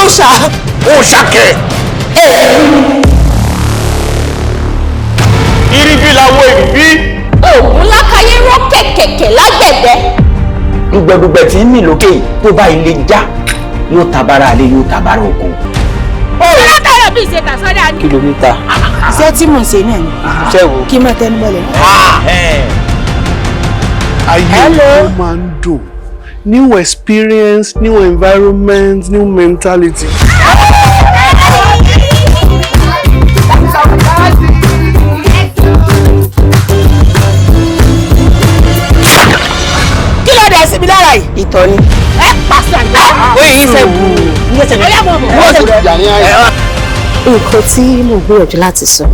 OSHA. OSHA kẹ̀. Iribi làwọn ìrìbí. Ògùn lákàyè rọ kẹ̀kẹ̀kẹ̀ lágbẹ̀dẹ. Dùgbẹ̀dùgbẹ̀ tí ń mì lókè tó bá ilé já yóò tabara alé yóò tabara oko. Látàrà bí ìṣe tàṣọ́dá ní. Kìlómítà. Iṣẹ́ tí mò ń ṣe náà ni. Iṣẹ́ wo? Kí n máa tẹnu mọ́lẹ̀. Ayé ló máa ń dùn. New experience, new environment, new mentality. Kí ló dé síbi lára yìí? Ìtọ̀ ni. Ẹ pàṣẹ àgbẹ̀. Ó yìí ṣe wù. Nǹkan tí mo gbìyànjú láti sọ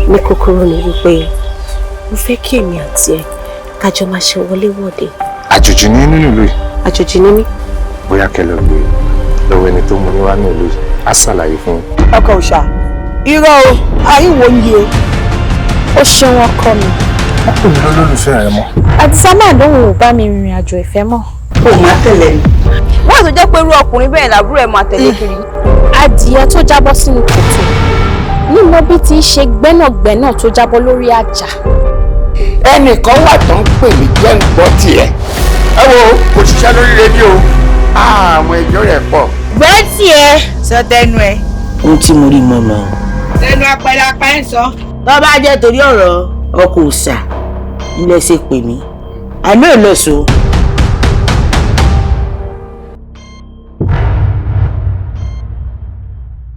ní kúkúrú ni wípé mo fẹ́ kí èmi àti ẹ kájọ máa ṣe wọléwọ̀de. Àjòjì ní nínú ìlú yìí. Àjòjì ni mí. Bóyá kẹlẹ́ gbé lọ́wọ́ ẹni tó mú ní wá ní ìlú yìí. Á ṣàlàyé fún un. Ọkọ òòṣà. Irọ́ o, àríwó ń yé. Ó ṣeun ọkọ mi. Wọ́n pè mí lólùfẹ́ rẹ mọ́. Àdìsá máa lóhùn ò bá mi rìnrìn àjò ìfẹ́ mọ́. Ó máa tẹ̀lé ni. Wọ́n tó jẹ́ pé irú ọkùnrin bẹ́ẹ̀ làbúrò ẹ̀ máa tẹ̀lé kiri. Adìyẹ tó jábọ́ sínú kòtò. Mímọ bí ti ṣe gbẹ́nàgbẹ́nà tó jábọ́ lórí àjà. Ẹnìkan wà tó ń pè mí jẹ́ ń gbọ́ tiẹ̀. Ẹ wo òṣìṣẹ́ lórí rédíò. Àwọn ẹjọ́ rẹ̀ pọ̀. Bẹ́ẹ̀ tiẹ̀. Sọ tẹnu ẹ. Ohun tí mo rí mọ́ náà. Tẹnu apẹlapẹ ń sọ. Tó bá jẹ́ torí ọ̀rọ̀ ọkọ òòṣà ilé ṣe pè mí. Àmì ò lọ sọ.